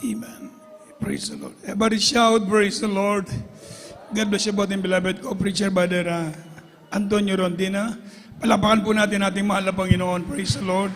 Amen. Praise the Lord. Everybody shout, praise the Lord. God bless you both and beloved co-preacher, Brother Antonio Rondina. Palapakan po natin ating mahal na Panginoon. Praise the Lord.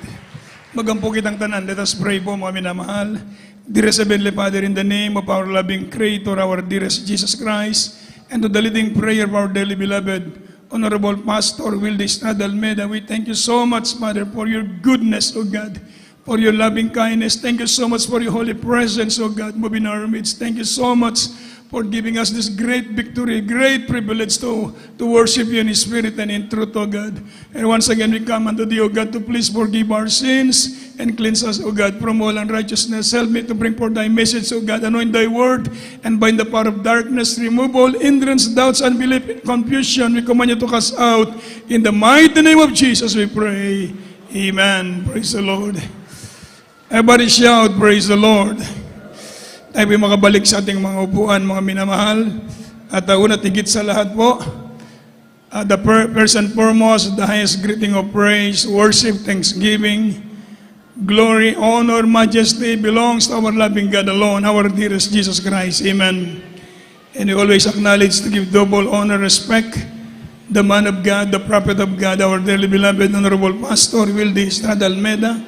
Magampo kitang tanan. Let us pray po, mga minamahal. Dearest Heavenly Father, in the name of our loving Creator, our dearest Jesus Christ, and to the leading prayer of our dearly beloved, Honorable Pastor Wildy Estrada Almeida, we thank you so much, Father, for your goodness, O God, for your loving kindness. Thank you so much for your holy presence, O God, moving in our midst. Thank you so much for giving us this great victory, great privilege to worship you in spirit and in truth, O God. And once again, we come unto thee, O God, to please forgive our sins and cleanse us, O God, from all unrighteousness. Help me to bring forth thy message, O God, anoint thy word, and bind the power of darkness, remove all hindrance, doubts, unbelief, confusion. We command you to cast out. In the mighty name of Jesus, we pray. Amen. Praise the Lord. Everybody shout, praise the Lord. Tayo po'y makabalik sa ating mga upuan, mga minamahal. At una, tigit sa lahat po, the first and foremost, the highest greeting of praise, worship, thanksgiving, glory, honor, majesty belongs to our loving God alone, our dearest Jesus Christ. Amen. And we always acknowledge to give double honor, respect, the man of God, the prophet of God, our dearly beloved Honorable Pastor Wildy Estrada Almeida.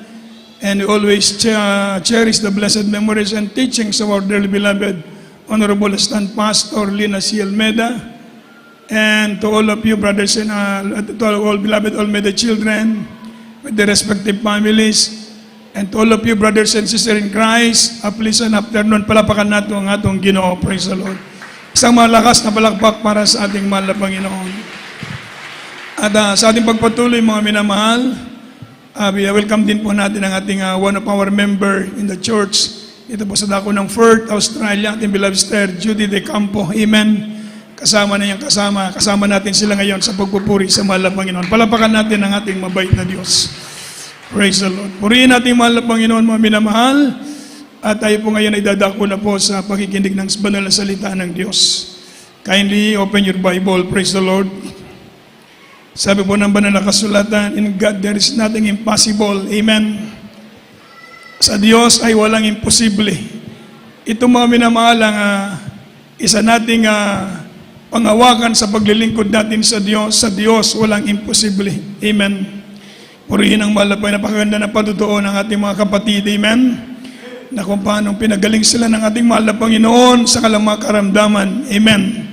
And we always cherish the blessed memories and teachings of our dearly beloved Honorable Assistant Pastor Lina C. Almeida. And to all of you brothers and to all beloved Almeida children with their respective families. And to all of you brothers and sisters in Christ, a pleasant afternoon. Palapakan nato ang atong Ginoo. Praise the Lord. Isang malakas na palakpak para sa ating mahal na Panginoon. At sa ating pagpatuloy, mga minamahal, welcome din po natin ang ating one of our member in the church. Ito po sa dako ng Perth, Australia, ating beloved sister, Judy De Campo. Amen. Kasama natin sila ngayon sa pagpupuri sa mahal na Panginoon. Palapakan natin ang ating mabait na Diyos. Praise the Lord. Purihin natin mahal na Panginoon, mga minamahal. At tayo po ngayon ay dadako na po sa pakikinig ng banal na salita ng Diyos. Kindly open your Bible. Praise the Lord. Sabi po ng banal na kasulatan, in God there is nothing impossible. Amen. Sa Diyos ay walang imposible. Ito mga minamahal ang isa nating panghawakan sa paglilingkod natin sa Diyos. Sa Diyos walang imposible. Amen. Purihin ang mahal na Panginoon. Napakaganda na patutuo ng ating mga kapatid. Amen. Na kung paano pinagaling sila ng ating mahal na Panginoon sa kalamang karamdaman. Amen.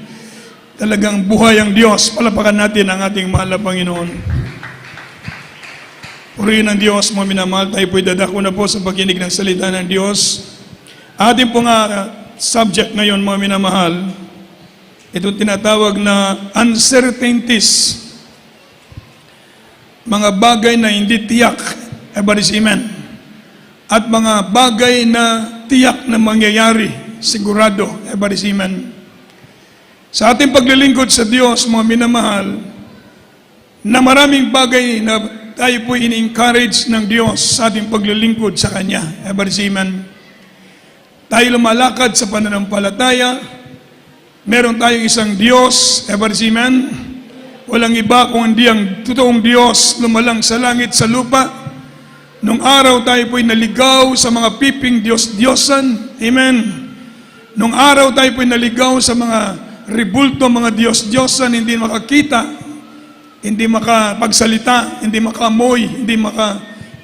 Talagang buhay ang Diyos. Palapakan natin ang ating mahal na Panginoon. Purihin ang Diyos, mga minamahal. Tayo po'y dadako na po sa pagkinig ng salita ng Diyos. Ating po nga subject ngayon, mga minamahal, itong tinatawag na uncertainties. Mga bagay na hindi tiyak. Everybody say amen. At mga bagay na tiyak na mangyayari. Sigurado. Everybody say amen. Sa ating paglilingkod sa Diyos, mga minamahal, na maraming bagay na tayo po ini-encourage ng Diyos sa ating paglilingkod sa Kanya. Everybody say amen. Tayo lumalakad sa pananampalataya. Meron tayong isang Diyos. Everybody say amen. Walang iba kung hindi ang totoong Diyos lumalang sa langit, sa lupa. Nung araw tayo po'y naligaw sa mga piping Diyos-Diyosan. Amen. Nung araw tayo po'y naligaw sa mga ribulto, mga Diyos-Diyosan, hindi makakita, hindi makapagsalita, hindi makamoy,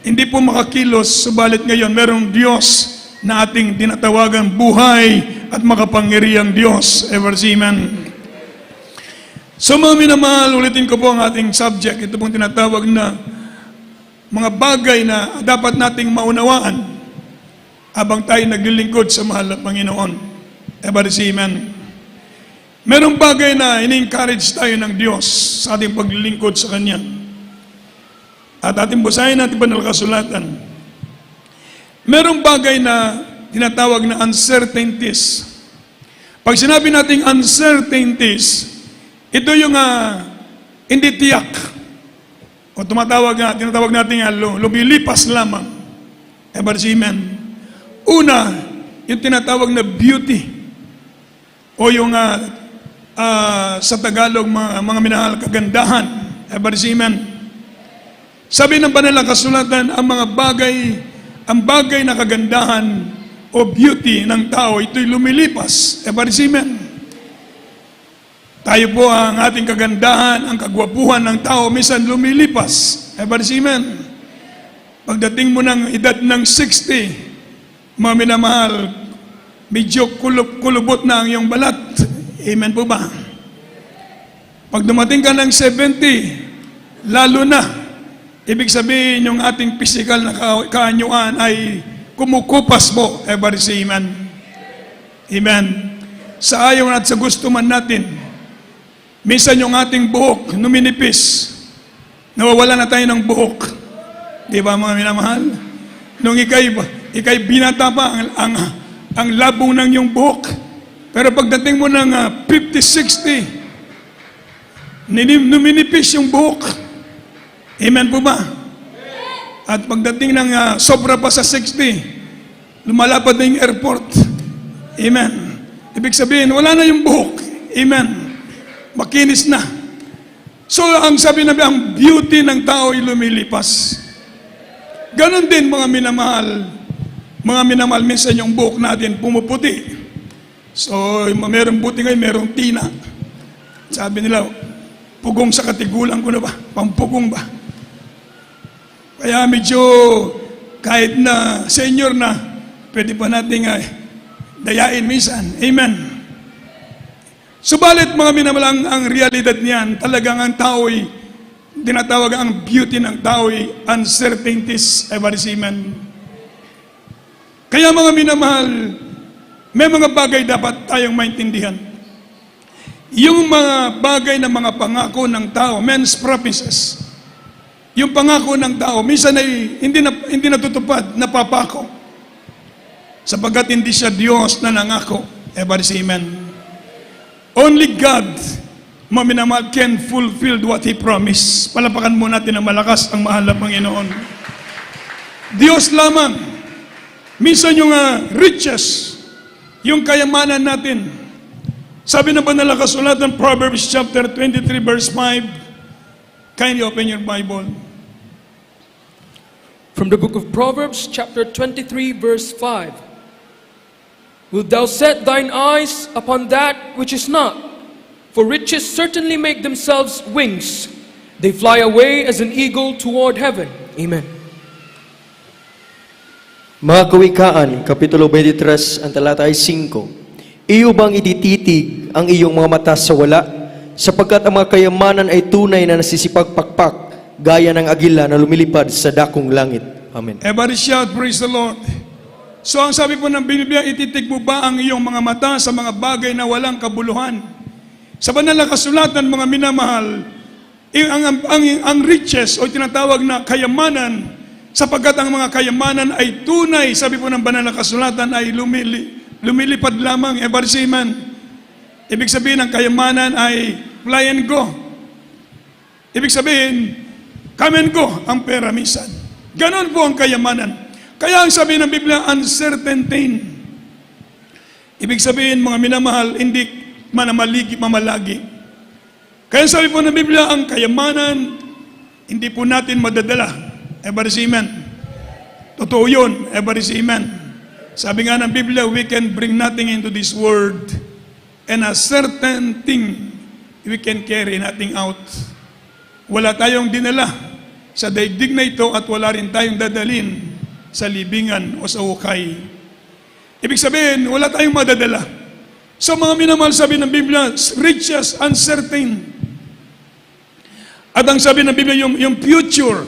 hindi po makakilos. Subalit ngayon, merong Diyos na ating dinatawagan buhay at makapangyarihang Diyos. Ever see, amen. So mga minamahal, ulitin ko po ang ating subject. Ito pong tinatawag na mga bagay na dapat nating maunawaan habang tayo naglilingkod sa mahal na Panginoon. Ever see, amen. Merong bagay na ini-encourage tayo ng Diyos sa ating paglilingkod sa Kanya. At ating basahin natin banal na kasulatan. Merong bagay na tinatawag na uncertainties. Pag sinabi nating uncertainties, ito yung hindi tiyak. O tinatawag natin lumilipas lamang. Ever say amen. Una, yung tinatawag na beauty. O yung sa Tagalog, mga minahal, kagandahan. Everybody say amen. Sabi ng banal na kasulatan, ang bagay na kagandahan o beauty ng tao, ito'y lumilipas. Everybody say amen. Tayo po ang ating kagandahan, ang kagwapuhan ng tao, minsan lumilipas. Everybody say amen. Pagdating mo ng edad ng 60, mga minamahal, medyo kulubot na ang iyong balat. Amen po ba? Pag dumating ka ng 70, lalo na, ibig sabihin yung ating physical na kaanyuan ay kumukupas po. Everybody say amen. Amen. Sa ayaw at sa gusto man natin, minsan yung ating buhok numinipis. Nawawala na tayo ng buhok. Di ba mga minamahal? Nung ikay binata pa ang labong ng iyong buhok. Pero pagdating mo ng 50, 60, numinipis yung buhok. Amen po ba? At pagdating ng sobra pa sa 60, lumalapad na yung airport. Amen. Ibig sabihin, wala na yung buhok. Amen. Makinis na. So, ang sabi namin, ang beauty ng tao ay lumilipas. Ganon din mga minamahal. Mga minamahal, minsan yung buhok natin pumuputi. So, mayroong buti ngayon, mayroong tina. Sabi nila, pugong sa katigulang ko na ba? Pampugong ba? Kaya medyo, kahit na senior na, pwede pa nating dayain minsan. Amen. Subalit mga minamahal, ang realidad niyan, talagang ang tao'y, tinatawag ang beauty ng tao'y uncertainties. Everybody say amen. Kaya mga minamahal, may mga bagay dapat tayong maintindihan. Yung mga bagay na mga pangako ng tao, men's promises, yung pangako ng tao, minsan ay hindi natutupad, napapako. Sapagkat hindi siya Diyos na nangako. Everybody say amen. Only God, mga minamahal, can fulfill what He promised. Palapakan mo natin ang malakas ang mahal na Panginoon. Diyos lamang. Minsan yung riches, yung kayamanan natin. Sabi na ba na kasulatan, Proverbs chapter 23 verse 5. Kindly open your Bible. From the book of Proverbs chapter 23 verse 5. Wilt thou set thine eyes upon that which is not? For riches certainly make themselves wings. They fly away as an eagle toward heaven. Amen. Mga Kawikaan, Kapitulo 23, ang talata ay 5. Iyo bang itititig ang iyong mga mata sa wala? Sapagkat ang mga kayamanan ay tunay na nasisipagpakpak, gaya ng agila na lumilipad sa dakong langit. Amen. Everybody shout, praise the Lord. So ang sabi po ng Biblia, ititig mo ba ang iyong mga mata sa mga bagay na walang kabuluhan? Sa banal na kasulatan, mga minamahal, ang riches o tinatawag na kayamanan, sapagkat ang mga kayamanan ay tunay, sabi po ng banal na kasulatan, ay lumilipad lamang. Everybody say amen. Ibig sabihin, ang kayamanan ay fly and go. Ibig sabihin, come and go ang pera minsan. Ganon po ang kayamanan. Kaya ang sabi ng Biblia, uncertain thing. Ibig sabihin, mga minamahal, hindi mamalagi. Kaya sabi po ng Biblia, ang kayamanan, hindi po natin madadala. Everybody say amen. Totoo yun. Everybody say amen. Sabi nga ng Biblia, we can bring nothing into this world, and a certain thing we can carry nothing out. Wala tayong dinala sa daigdig na ito at wala rin tayong dadalin sa libingan o sa hukay. Ibig sabihin, wala tayong madadala. So mga minamahal, sabi ng Biblia, riches uncertain. At ang sabi ng Biblia, yung future,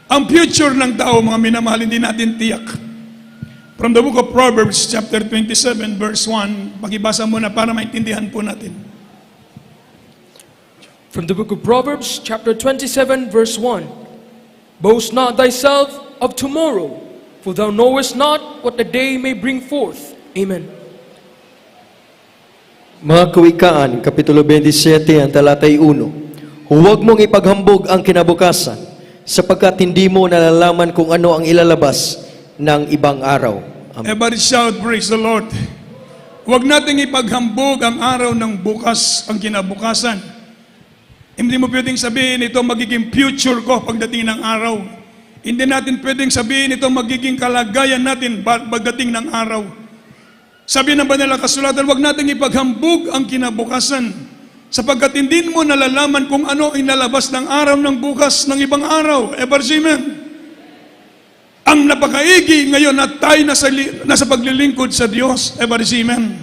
ang future ng tao, mga minamahal, hindi natin tiyak. From the book of Proverbs, chapter 27, verse 1, pakibasa mo na para maintindihan po natin. From the book of Proverbs chapter 27 verse 1. Boast not thyself of tomorrow, for thou knowest not what the day may bring forth. Amen. Mga Kawikaan, Kapitulo 27, ang talatay 1. Huwag mong ipaghambog ang kinabukasan, sapagkat hindi mo nalalaman kung ano ang ilalabas ng ibang araw. Amen. Everybody shout, praise the Lord. Huwag nating ipaghambog ang araw ng bukas, ang kinabukasan. Hindi mo pwedeng sabihin, ito magiging future ko pagdating ng araw. Hindi natin pwedeng sabihin ito magiging kalagayan natin pagdating ng araw. Sabi ng banal na kasulatan, huwag nating ipaghambog ang kinabukasan sapagkat hindi mo nalalaman kung ano ang lalabas ng araw ng bukas ng ibang araw. Ebarsimen. Ang napakaigi ngayon na tayo nasa paglilingkod sa Diyos. Ebarsimen.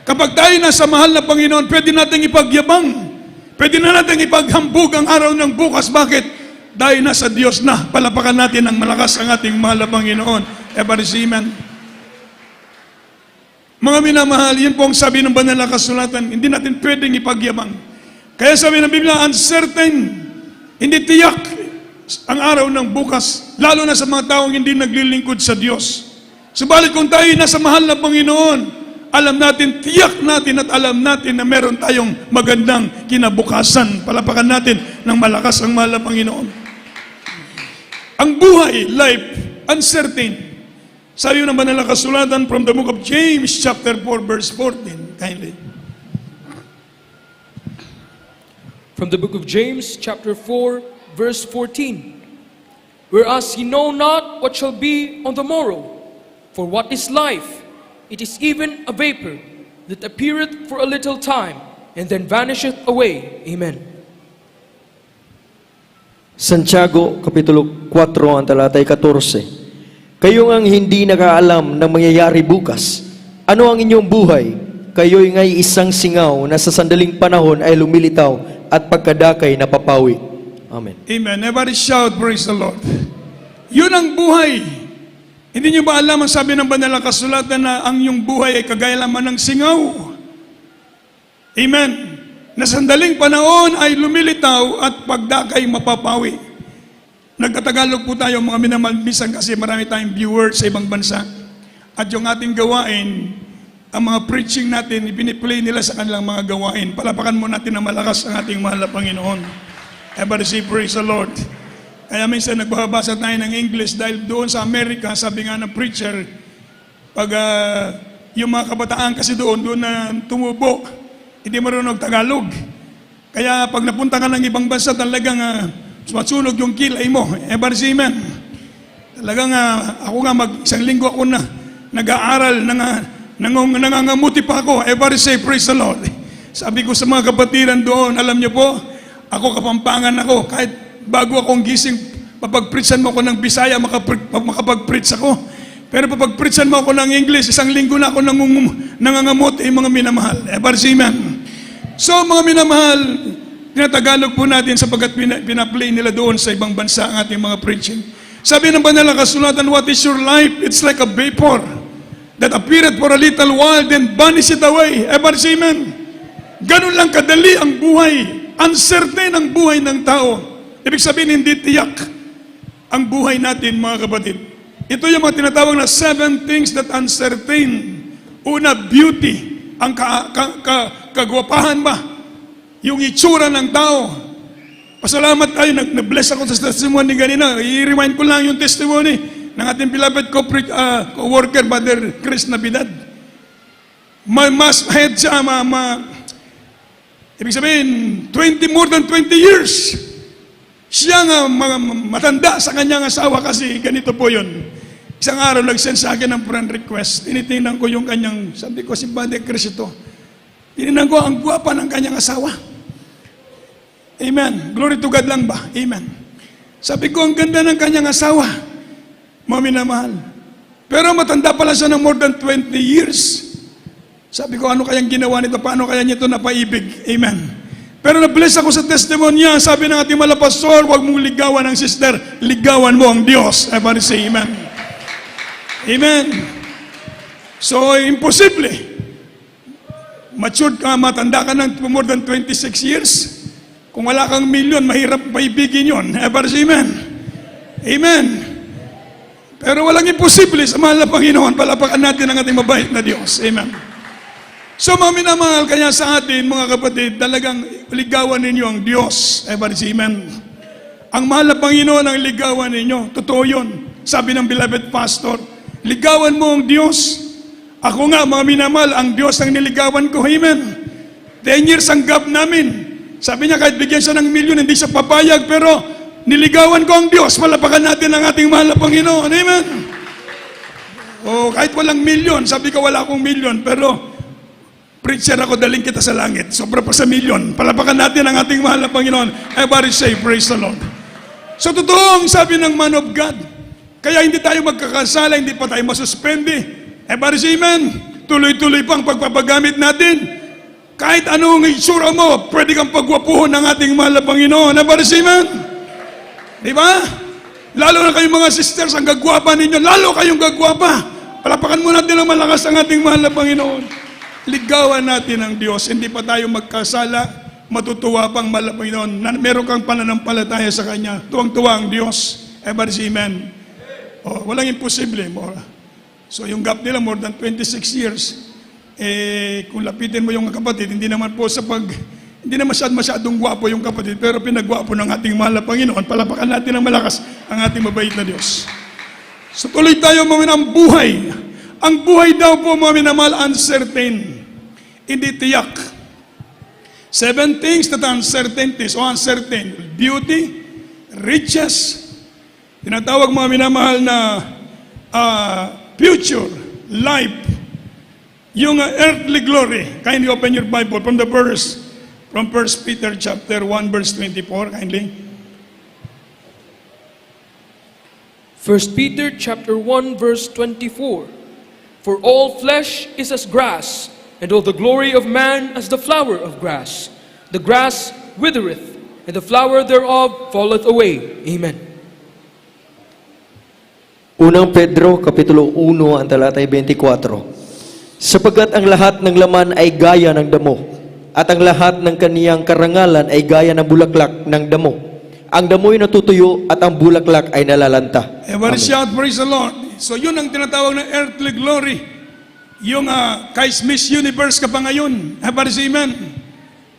Kapag tayo nasa mahal na Panginoon, pwede nating ipagyabang. Pwede na nating ipaghambog ang araw ng bukas. Bakit? Dahil nasa Diyos na. Palapakan natin ng malakas ang ating mahal na Panginoon. Ebarsimen. Mga minamahal, yun po ang sabi ng banal na kasulatan, hindi natin pwedeng ipagyabang. Kaya sabi ng Biblia, uncertain, hindi tiyak ang araw ng bukas, lalo na sa mga taong hindi naglilingkod sa Diyos. Subalit kung tayo nasa mahal na Panginoon, alam natin, tiyak natin at alam natin na meron tayong magandang kinabukasan. Palapakan natin ng malakas ang mahal na Panginoon. Ang buhay, life, uncertain. Sabi ng banal na kasulatan from the book of James chapter 4 verse 14. Kindly. From the book of James chapter 4 verse 14. Whereas ye know not what shall be on the morrow, for what is life? It is even a vapor that appeareth for a little time and then vanisheth away. Amen. Santiago, Kapitulo 4, ang talatay 14. Kayo ang hindi nakaalam ng mangyayari bukas. Ano ang inyong buhay? Kayo'y ngay isang singaw na sa sandaling panahon ay lumilitaw at pagkadakay napapawi. Amen. Amen. Everybody shout, praise the Lord. Yun ang buhay. Hindi nyo ba alam ang sabi ng banal na kasulatan na ang iyong buhay ay kagaya lamang ng singaw? Amen. Na sandaling panahon ay lumilitaw at pagdakay mapapawi. Nagtatagalog po tayo mga minamalbisan kasi marami tayong viewers sa ibang bansa. At yung ating gawain, ang mga preaching natin, ipiniplay nila sa kanilang mga gawain. Palapakan mo natin na malakas ang ating mahal na Panginoon. Everybody say, praise the Lord. Kaya minsan nagbabasa tayo ng English dahil doon sa Amerika, sabi nga ng preacher, pag yung mga kabataan kasi doon na tumubo, hindi marunong Tagalog. Kaya pag napunta ka ng ibang bansa, talagang masunog yung kilay mo. Ebarsimen. Talagang ako nga isang linggo ako na nag-aaral, nangangamuti pa ako. Everybody say, praise the Lord. Sabi ko sa mga kapatiran doon, alam niyo po, ako kapampangan ako. Kahit bago akong gising, papag-preachan mo ako ng Bisaya, makapag-preach ako. Pero papag-preachan mo ako ng English, isang linggo na ako nangangamuti, mga minamahal. Ebarsimen. So mga minamahal, tinatagalog po natin sapagkat pinaplay nila doon sa ibang bansa ang ating mga preaching. Sabi ng banal na kasulatan, what is your life? It's like a vapor that appeareth for a little while, then vanisheth away. Ebarsimen. Ganun lang kadali ang buhay. Uncertain ang buhay ng tao. Ibig sabihin, hindi tiyak ang buhay natin, mga kapatid. Ito yung mga tinatawag na 7 things that uncertain. Una, beauty. Ang kagwapahan ba? Yung itsura ng tao. Pasalamat tayo, na-bless ako sa testimony ganina. I-rewind ko lang yung testimony ng ating beloved co-worker, Brother Chris Navidad. Mas ahead siya, ibig sabihin, more than 20 years. Siya nga matanda sa kanyang asawa kasi ganito po yun. Isang araw nag-send sa akin ng friend request. Tinitingnan ko yung kanyang, sabi ko si Brother Chris ito. Tinignan ko ang guwapa ng kanyang asawa. Amen. Glory to God lang ba? Amen. Sabi ko, ang ganda ng kanyang asawa. Maminamahal. Pero matanda pala siya ng more than 20 years. Sabi ko, ano kayang ginawa nito? Paano kaya niya ito napaibig? Amen. Pero na-bless ako sa testimony niya. Sabi ng ating malapastor, huwag mong ligawan ang sister. Ligawan mo ang Diyos. Everybody say amen. Amen. So, imposible. Matured ka, matanda ka ng more than 26 years. Kung wala kang milyon, mahirap paibigin yun. Amen. Amen. Pero walang imposible sa mahal na Panginoon. Palapakan natin ang ating mabait na Diyos. Amen. So mga minamahal, kaya sa atin, mga kapatid, talagang ligawan ninyo ang Diyos. Amen. Ang mahal na Panginoon ang ligawan ninyo. Totoo yun. Sabi ng beloved pastor, ligawan mo ang Diyos. Ako nga, mga minamahal, ang Diyos ang niligawan ko. Amen. 10 years ang gap namin. Sabi niya, kahit bigyan siya ng milyon, hindi siya papayag, pero Niligawan ko ang Diyos. Palapakan natin ang ating mahal na Panginoon. Amen. O kahit walang milyon, sabi ko wala akong milyon, pero preacher ako, daling kita sa langit. Sobra pa sa milyon. Palapakan natin ang ating mahal na Panginoon. Everybody say, praise the Lord. So totoo ang sabi ng man of God. Kaya hindi tayo magkakasala, hindi pa tayo masuspende. Everybody say amen. Tuloy-tuloy pa ang pagpapagamit natin. Kahit anong itsura mo, pwede kang pagwapuhon ng ating mahal na Panginoon. Everybody say amen. Di ba? Lalo na kayong mga sisters, ang gagwapa ninyo, lalo kayong gagwapa. Palapakan mo natin ang malakas ang ating mahal na Panginoon. Ligawan natin ang Diyos, hindi pa tayo magkasala, matutuwa pang mahal na Panginoon. Meron kang pananampalataya sa Kanya, tuwang-tuwa ang Diyos. Everybody say amen. Oh, walang imposible. So yung gap nila, more than 26 years. Kung lapitin mo yung kapatid, hindi naman masyadong gwapo yung kapatid, pero pinagwapo ng ating mahal na Panginoon. Palapakan natin ng malakas ang ating mabait na Diyos. So tuloy tayo mga ng buhay. Ang buhay daw po mga minamahal, uncertain. Hindi tiyak. 7 things that are uncertainties o uncertain. Beauty, riches, tinatawag mga minamahal na future, life, yung earthly glory. Kindly open your Bible from the verse, from 1 Peter chapter 1 verse 24, kindly. 1 Peter chapter 1 verse 24. For all flesh is as grass, and all the glory of man as the flower of grass. The grass withereth, and the flower thereof falleth away. Amen. Unang Pedro, Kapitulo 1, ang talatay 24. Sapagkat ang lahat ng laman ay gaya ng damo, at ang lahat ng kaniyang karangalan ay gaya ng bulaklak ng damo. Ang damo'y natutuyo at ang bulaklak ay nalalanta. Everybody shout, praise the Lord. So yun ang tinatawag na earthly glory. Yung kahit Miss Universe ka pa ngayon. Everybody say amen.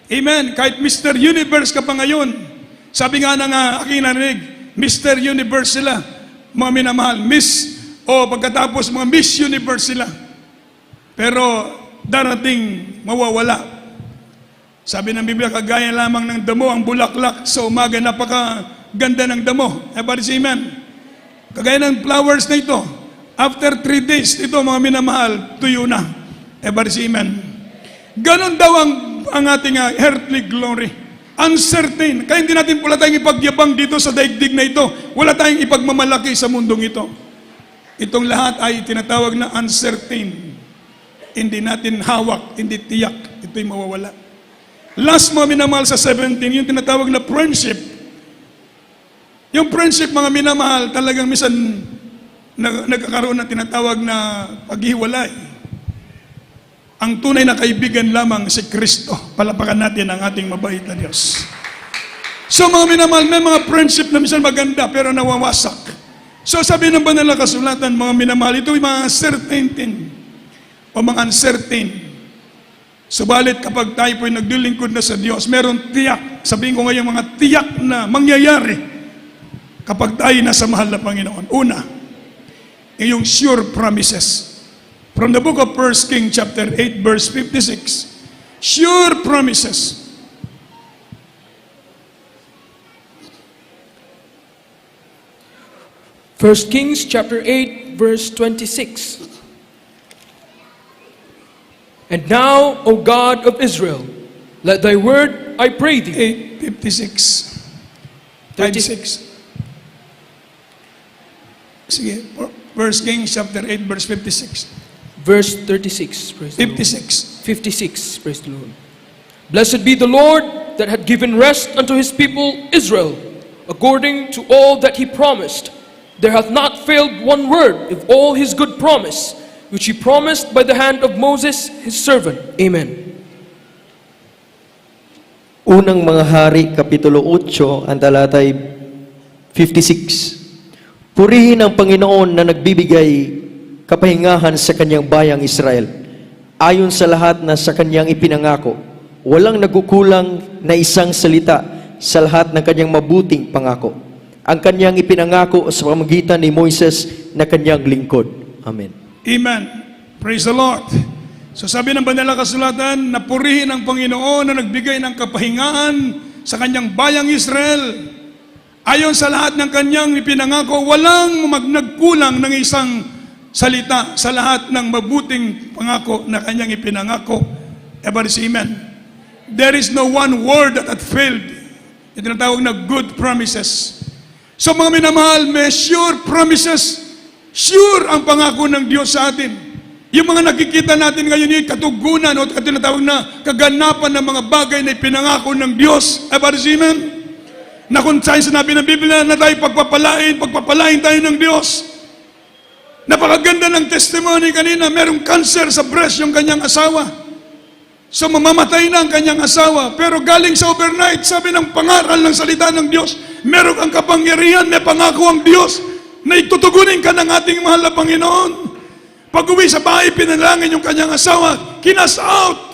Amen. Kahit Mr. Universe ka pa ngayon. Sabi nga ng aking narinig, Mr. Universe sila. Mga minamahal, Miss, o pagkatapos mga Miss Universe sila. Pero darating mawawala. Sabi ng Biblia, kagaya lamang ng damo ang bulaklak sa umaga, napakaganda ng damo. Everybody say amen. Kagaya ng flowers na ito, after 3 days, ito mga minamahal, tuyo na. Everybody say amen. Ganon daw ang ating earthly glory. Uncertain. Kaya hindi natin wala tayong ipagyabang dito sa daigdig na ito. Wala tayong ipagmamalaki sa mundong ito. Itong lahat ay tinatawag na uncertain. Hindi natin hawak, hindi tiyak. Ito'y mawawala. Last mga minamahal sa 17, yung tinatawag na friendship. Yung friendship mga minamahal, talagang minsan nagkakaroon ng tinatawag na paghiwalay. Ang tunay na kaibigan lamang si Kristo. Palapakan natin ang ating mabait na Diyos. So mga minamahal, may mga friendship na minsan maganda pero nawawasak. So sabi ng banal na kasulatan, mga minamahal, ito yung mga uncertain o mga uncertain. Subalit kapag tayo po'y naglilingkod na sa Diyos, meron tiyak. Sabihin ko ngayon mga tiyak na mangyayari kapag tayo nasa mahal na Panginoon. Una, yung sure promises. From the book of 1 Kings chapter 8 verse 56. Sure promises. First Kings chapter 8 verse 26. And now, O God of Israel, let thy word, I pray thee. 8:56. 56. Sige, 1 Kings chapter 8 verse 56. Verse 36. Praise the Lord. 56. 56. Praise the Lord. Blessed be the Lord that had given rest unto his people Israel, according to all that he promised. There hath not failed one word of all his good promise, which he promised by the hand of Moses his servant. Amen. Unang mga hari, Kapitulo 8, ang talatay 56. Purihin ang Panginoon na nagbibigay kapahingahan sa kanyang bayang Israel. Ayon sa lahat na sa kanyang ipinangako, walang nagukulang na isang salita sa lahat ng kanyang mabuting pangako. Ang kanyang ipinangako sa pamamagitan ni Moises na kanyang lingkod. Amen. Amen. Praise the Lord. So sabi ng banal na kasulatan, na purihin ang Panginoon na nagbigay ng kapahingahan sa kanyang bayang Israel. Ayon sa lahat ng kanyang ipinangako, walang nagkulang ng isang salita sa lahat ng mabuting pangako na kanyang ipinangako. Everybody say amen. There is no one word that had failed. Ito tinatawag na good promises. So mga minamahal, may sure promises. Sure ang pangako ng Diyos sa atin. Yung mga nakikita natin ngayon yung katugunan o tinatawag na kaganapan ng mga bagay na ipinangako ng Diyos. Everybody say amen. Na kung saan sinabi ng Biblia na tayo pagpapalain tayo ng Diyos. Napakaganda ng testimony kanina, merong cancer sa breast yung kanyang asawa. So mamamatay na ang kanyang asawa, pero galing sa overnight, sabi ng pangaral ng salita ng Diyos, meron kang kapangyarihan, may pangako ang Diyos, na itutugunin ka ng ating mahal na Panginoon. Pag-uwi sa bahay, pinalangin yung kanyang asawa, kinas out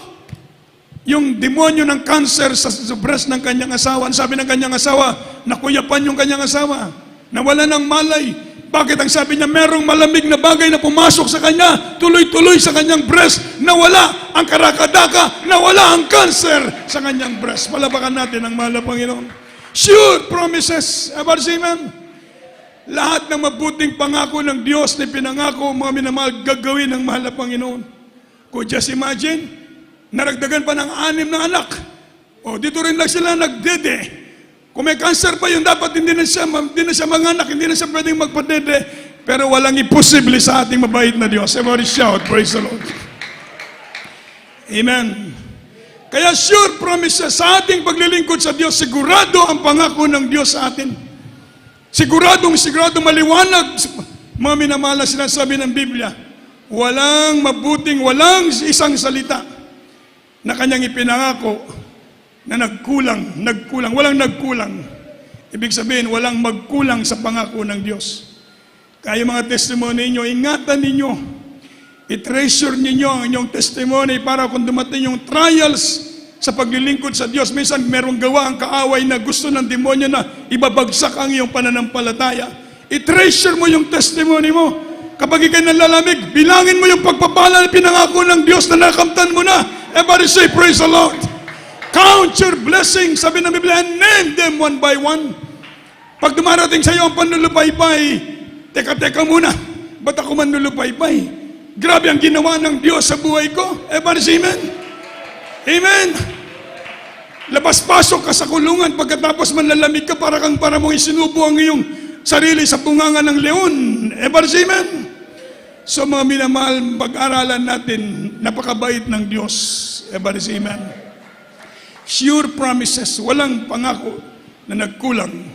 yung demonyo ng cancer sa breast ng kanyang asawa. Sabi ng kanyang asawa, nakuyapan yung kanyang asawa, nawala ng malay. Bakit? Ang sabi niya, merong malamig na bagay na pumasok sa kanya, tuloy-tuloy sa kanyang breast, nawala ang karakadaka, nawala ang cancer sa kanyang breast. Palabakan natin ang mahal na Panginoon. Sure promises. Amen. Lahat ng mabuting pangako ng Diyos na pinangako, mga minamahal, gagawin ng mahal na Panginoon. Kung just imagine, naragdagan pa ng 6 na anak. O, dito rin lang sila nagdede. Kung may cancer pa yun, dapat hindi na siya manganak, hindi na siya pwedeng magpadede. Pero walang imposible sa ating mabait na Diyos. Everybody shout, praise the Lord. Amen. Kaya sure promises sa ating paglilingkod sa Diyos, sigurado ang pangako ng Diyos sa atin. Sigurado maliwanag. Mga minamahal na sinasabi ng Biblia, walang isang salita na kanyang ipinangako na walang nagkulang. Ibig sabihin, walang magkulang sa pangako ng Diyos. Kaya mga testimony ninyo, ingatan ninyo, i-treasure ninyo ang inyong testimony para kung dumating yung trials sa paglilingkod sa Diyos, minsan merong gawa ang kaaway na gusto ng demonyo na ibabagsak ang iyong pananampalataya. I-treasure mo yung testimony mo. Kapag ikay nalalamig, bilangin mo yung pagpapala na pinangako ng Diyos na nakamtan mo na. Everybody say, praise the Lord. Count your blessings, sabi ng Biblia, and name them one by one. Pag dumarating sa iyo ang panlulupaypay, teka muna, ba't ako manlulupaypay? Grabe ang ginawa ng Diyos sa buhay ko. Everybody say amen. Amen. Labas-pasok ka sa kulungan, pagkatapos manlalamig ka para mong isinubo ang iyong sarili sa bunganga ng leon. Everybody say amen. So mga minamahal, pag-aralan natin, napakabait ng Diyos. Everybody say amen. Sure promises, walang pangako na nagkulang.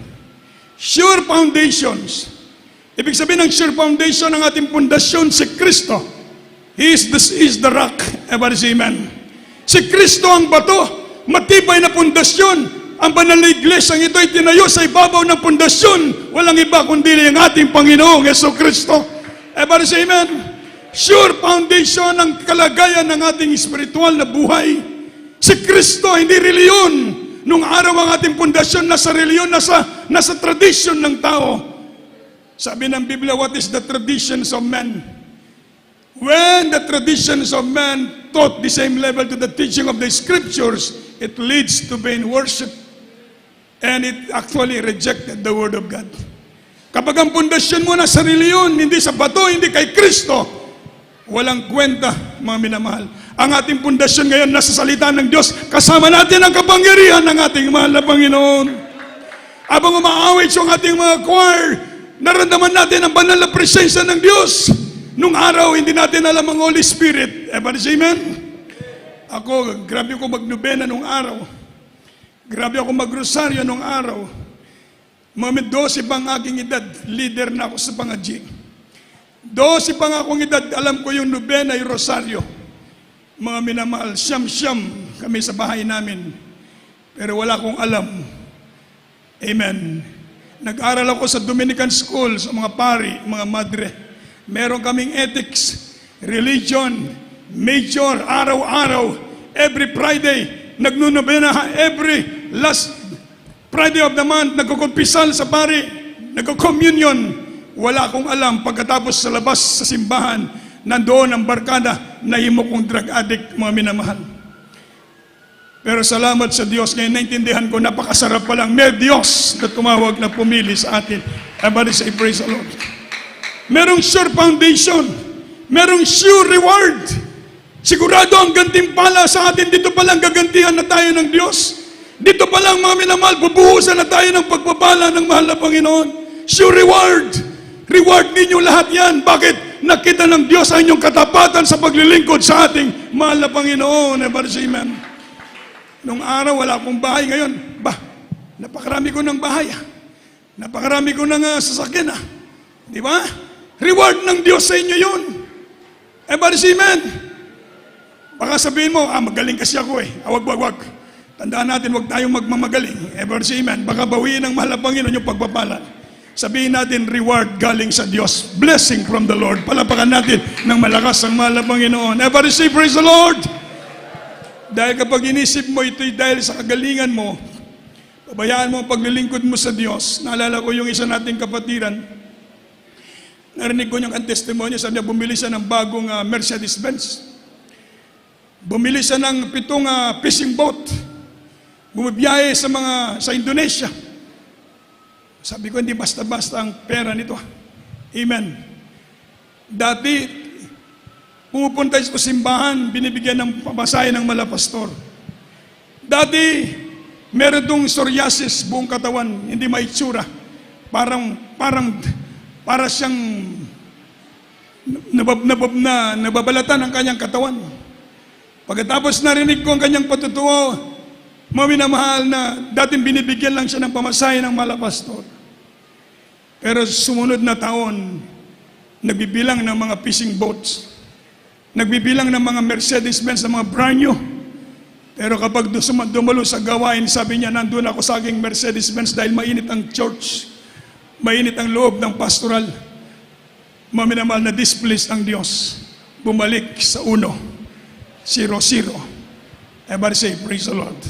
Sure foundations. Ibig sabihin ng sure foundation ng ating pundasyon, si Kristo. He is the rock. Everybody say amen. Si Kristo ang bato, matibay na pundasyon. Ang banal na iglesia ito ay tinayo sa ibabaw ng pundasyon. Walang iba kundi ang ating Panginoong Yesu Kristo. Everybody say amen. Sure foundation ng kalagayan ng ating spiritual na buhay. Si Kristo, hindi reliyon. Nung araw ang ating pundasyon, nasa reliyon, nasa tradisyon ng tao. Sabi ng Biblia, what is the traditions of men? When the traditions of men taught the same level to the teaching of the Scriptures, it leads to vain worship. And it actually rejected the Word of God. Kapag ang pundasyon mo nasa reliyon, hindi sa bato, hindi kay Kristo, walang kwenta, mga minamahal. Ang ating pundasyon ngayon nasa salita ng Diyos, kasama natin ang kapangyarihan ng ating mahal na Panginoon. Habang umaawit yung ating mga choir, naramdaman natin ang banal na presensya ng Diyos. Nung araw, hindi natin alam ang Holy Spirit. Everybody say amen? Ako, grabe ko magnobena nung araw. Grabe ako magrosaryo nung araw. Mga 12 pang aking edad, leader na ako sa pangadji. 12 pang akong edad, alam ko yung nobena ay rosaryo. Mga minamahal, siyam-siyam kami sa bahay namin. Pero wala akong alam. Amen. Nag-aral ako sa Dominican school, sa mga pari, mga madre. Meron kaming ethics, religion, major, araw-araw, every Friday, nagnunobena, every last Friday of the month, nagkukumpisal sa pari, nagkukommunion. Wala akong alam, pagkatapos sa labas sa simbahan, nandoon ang barkada, nahimo kong drug addict, mga minamahal. Pero salamat sa Diyos, ngayon naintindihan ko, napakasarap pa lang. May Diyos na tumawag na pumili sa atin. Everybody say, praise the Lord. Merong sure foundation. Merong sure reward. Sigurado ang gantimpala sa atin. Dito pa lang gagantihan na tayo ng Diyos. Dito pa lang mga minamahal, bubuhusan na tayo ng pagpapala ng mahal na Panginoon. Sure reward. Reward ninyo lahat yan. Bakit? Nakita ng Diyos ang inyong katapatan sa paglilingkod sa ating mahal na Panginoon. Everybody say amen. Nung araw, wala akong bahay. Ngayon, napakarami ko ng bahay. Napakarami ko ng sasakyan. Di ba? Reward ng Diyos sa inyo yun. Everybody say amen. Baka sabihin mo, magaling kasi ako eh. Wag. Tandaan natin, wag tayong magmamagaling. Everybody say amen. Baka bawiin ng mahal na Panginoon yung pagpapala. Sabihin natin, reward galing sa Diyos. Blessing from the Lord. Palapakan natin ng malakas ang mahal na Panginoon. Everybody say, praise the Lord. Dahil kapag inisip mo ito'y dahil sa kagalingan mo, pabayaan mo ang paglilingkod mo sa Diyos. Naalala ko yung isa nating kapatiran. Narinig ko niyang ang testimony. Sabi niya, bumili siya ng bagong Mercedes-Benz. Bumili siya ng 7 fishing boat. Bumibiyahe sa Indonesia. Sabi ko, hindi basta-basta ang pera nito. Amen. Dati, pumupunta sa simbahan, binibigyan ng pamasahe ng malapastor. Dati, meron itong psoriasis, buong katawan, hindi maitsura. Para siyang nababalatan ang kanyang katawan. Pagkatapos narinig ko ang kanyang patutuo, maminamahal na dating binibigyan lang siya ng pamasahe ng malapastor. Pero sumunod na taon, nagbibilang ng mga fishing boats. Nagbibilang ng mga Mercedes-Benz na mga brand new. Pero kapag dumalo sa gawain, sabi niya, nandun ako sa aking Mercedes-Benz dahil mainit ang church. Mainit ang loob ng pastoral. Maminamahal na displeased ang Diyos. Bumalik sa 0-0. Everybody say, praise the Lord.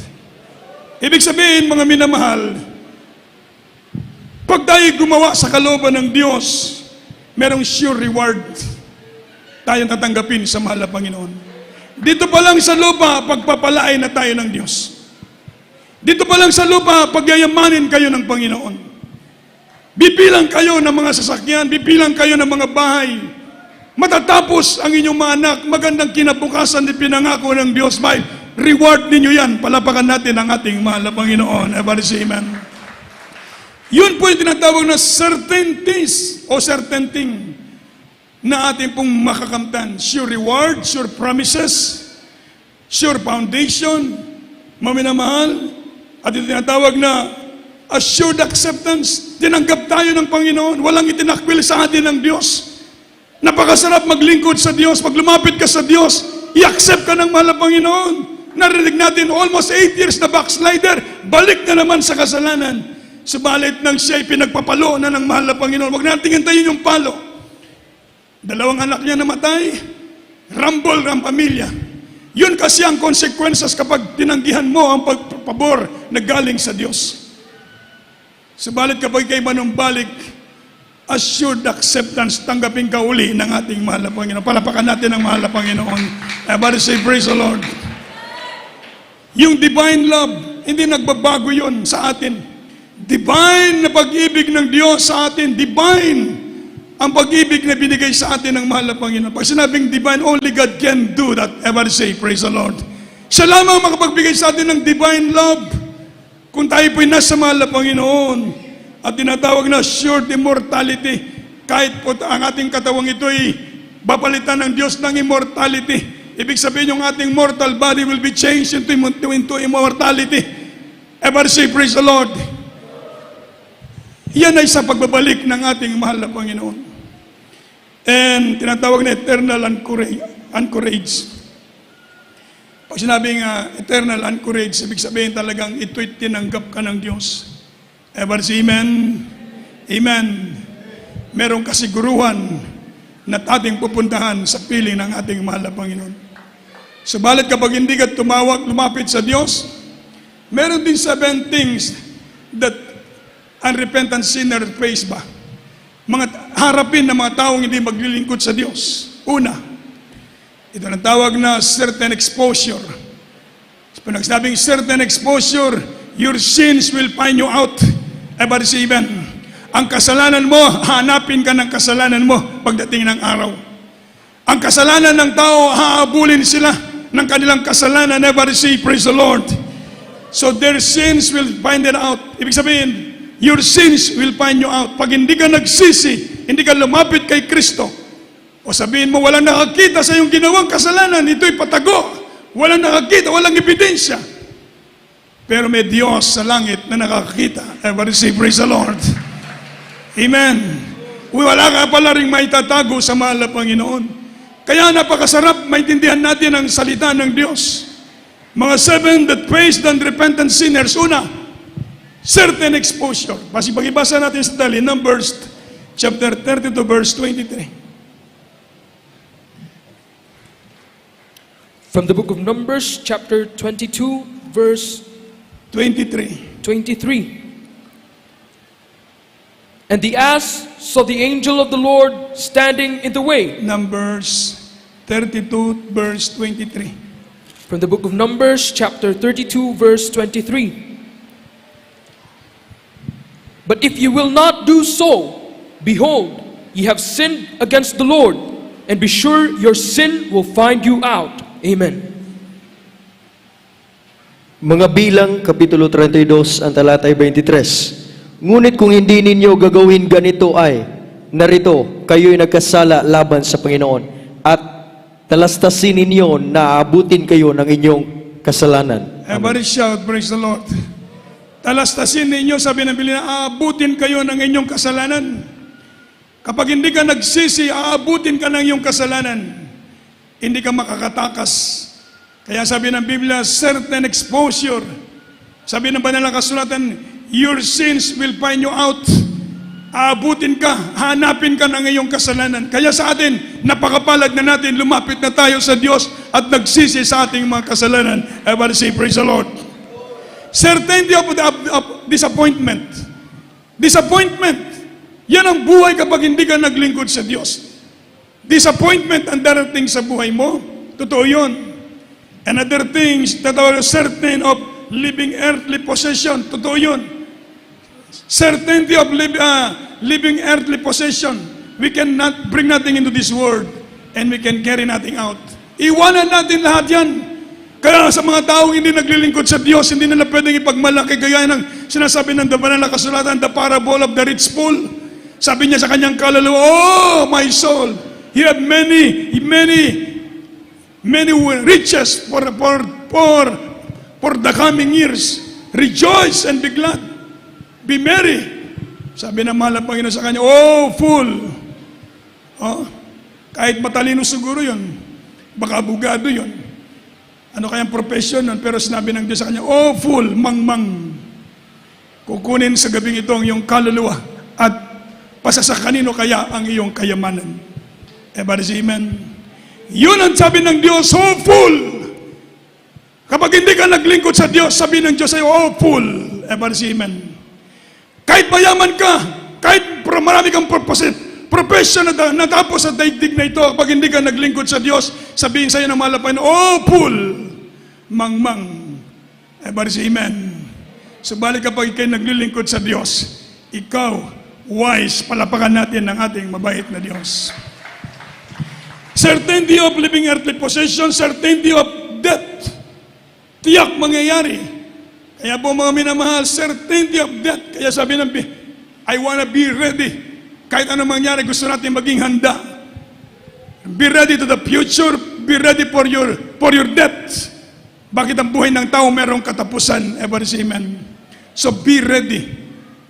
Ibig sabihin, mga minamahal, pag tayo gumawa sa kalooban ng Diyos, merong sure reward tayong tatanggapin sa mahal na Panginoon. Dito pa lang sa lupa, pagpapalain na tayo ng Diyos. Dito pa lang sa lupa, pagyayamanin kayo ng Panginoon. Bibilang kayo ng mga sasakyan, bibilang kayo ng mga bahay. Matatapos ang inyong mga anak, magandang kinabukasan na pinangako ng Diyos. May reward ninyo yan. Palapakan natin ang ating mahal na Panginoon. Everybody say amen. Yun po yung tinatawag na certainties o certain thing na ating pong makakamtan. Sure reward, sure promises, sure foundation, maminamahal, at yung tinatawag na assured acceptance. Tinanggap tayo ng Panginoon. Walang itinakwil sa atin ng Diyos. Napakasarap maglingkod sa Diyos. Pag lumapit ka sa Diyos, i-accept ka ng mahal na Panginoon. Narinig natin, almost 8 years na backslider, balik na naman sa kasalanan. Subalit nang siya'y pinagpapalo na ng mahal na Panginoon, huwag natin hintayin yung palo. 2 anak niya namatay, rumble ang pamilya. Yun kasi ang consequences kapag tinanggihan mo ang pagpapabor na galing sa Diyos. Subalit kapag kayo manumbalik, assured acceptance, tanggapin ka uli ng ating mahal na Panginoon. Palapakan natin ang mahal na Panginoon. Everybody say, praise the Lord. Yung divine love, hindi nagbabago yun sa atin. Divine na pag-ibig ng Diyos sa atin, divine ang pag-ibig na binigay sa atin ng mahal na Panginoon. Pag sinabing divine, only God can do that. Everybody say, praise the Lord. Siya lamang makapagbigay sa atin ng divine love. Kung tayo po'y nasa mahal na Panginoon at tinatawag na sure immortality, kahit po ang ating katawang ito'y babalitan ng Diyos ng immortality, ibig sabihin yung ating mortal body will be changed into immortality. Everybody say, praise the Lord. Yan ay sa pagbabalik ng ating mahal na Panginoon. And tinatawag na eternal anchorage. Pag sinabing eternal anchorage, ibig sabihin talagang ito'y tinanggap ka ng Diyos. Everybody say amen? Amen. Merong kasiguruhan na ating pupuntahan sa piling ng ating mahal na Panginoon. Subalit kapag hindi ka lumapit sa Diyos, meron din 7 things that unrepentant sinner face ba? Mga harapin ng mga taong hindi maglilingkod sa Diyos. Una, ito ang tawag na certain exposure. Pag nagsabing certain exposure, your sins will find you out. Everybody say amen. Ang kasalanan mo, hanapin ka ng kasalanan mo pagdating ng araw. Ang kasalanan ng tao, hahabulin sila ng kanilang kasalanan. Everybody say praise the Lord. So their sins will find it out. Ibig sabihin, your sins will find you out. Pag hindi ka nagsisi, hindi ka lumapit kay Kristo, o sabihin mo, walang nakakita sa iyong ginawang kasalanan, ito'y patago. Walang nakakita, walang ebidensya. Pero may Diyos sa langit na nakakita. Everybody say, praise the Lord. Amen. Wala ka pala rin maitatago sa mahal na Panginoon. Kaya napakasarap maintindihan natin ang salita ng Diyos. Mga 7 that praised and repentant sinners. Una, certain exposure. Pag-ibasa natin sa dali, Numbers chapter 32 verse 23. From the book of Numbers, chapter 22, verse 23. 23. And the ass saw the angel of the Lord standing in the way. Numbers 32 verse 23. From the book of Numbers, chapter 32, verse 23. But if you will not do so, behold, ye have sinned against the Lord, and be sure your sin will find you out. Amen. Mga Bilang, Kapitulo 32, ang talatay 23. Ngunit kung hindi ninyo gagawin ganito ay, narito, kayo'y nagkasala laban sa Panginoon, at talastasin ninyo na aabutin kayo ng inyong kasalanan. Everybody shout, praise the Lord. Talastasin ninyo, sabi ng Biblia, aabutin kayo ng inyong kasalanan. Kapag hindi ka nagsisi, aabutin ka ng iyong kasalanan. Hindi ka makakatakas. Kaya sabi ng Biblia, certain exposure. Sabi ng Banalang Kasulatan, your sins will find you out. Aabutin ka, hanapin ka ng iyong kasalanan. Kaya sa atin, napakapalad na natin, lumapit na tayo sa Diyos at nagsisi sa ating mga kasalanan. Everybody say, praise the Lord. Certainty of disappointment. Disappointment. Yan ang buhay kapag hindi ka naglingkod sa Diyos. Disappointment ang darating sa buhay mo. Totoo yun. And other things that are certain of living earthly possession. Totoo yun. Certainty of living earthly possession. We cannot bring nothing into this world and we can carry nothing out. Iwanan natin lahat yan. Kaya sa mga taong hindi naglilingkod sa Diyos, hindi nila pwedeng ipagmalaki gaya ng sinasabi ng Banal na Kasulatan, the parable of the rich fool. Sabi niya sa kanyang kaluluwa, oh, my soul, you have many riches for the coming years. Rejoice and be glad. Be merry. Sabi ng mahal na Panginoon sa kanya, oh, fool. Oh, kahit matalino siguro yun. Baka abogado yun. Ano kayang profession nun? Pero sinabi ng Diyos sa kanya, oh, fool, mangmang. Kukunin sa gabing ito ang iyong kaluluwa at pasa sa kanino kaya ang iyong kayamanan. Everybody say amen. Yun ang sabi ng Diyos, oh fool! Kapag hindi ka naglingkod sa Diyos, sabi ng Diyos sa'yo, oh fool! Everybody say amen. Kahit mayaman ka, kahit marami kang profession na natapos sa daigdig na ito, kapag hindi ka naglingkod sa Diyos, sabihin sa'yo ng malapain, oh fool! Mangmang. Everybody say amen. Subalit kapag ikay naglilingkod sa Diyos, ikaw, wise, palapakan natin ng ating mabait na Diyos. Certainty of living earthly possession, certainty of death. Tiyak mangyayari. Kaya po mga minamahal, certainty of death. Kaya sabi ng, I wanna be ready. Kahit anong mangyari, gusto natin maging handa. Be ready to the future, be ready for your death. Bakit ang buhay ng tao merong katapusan? Everybody say amen. So be ready.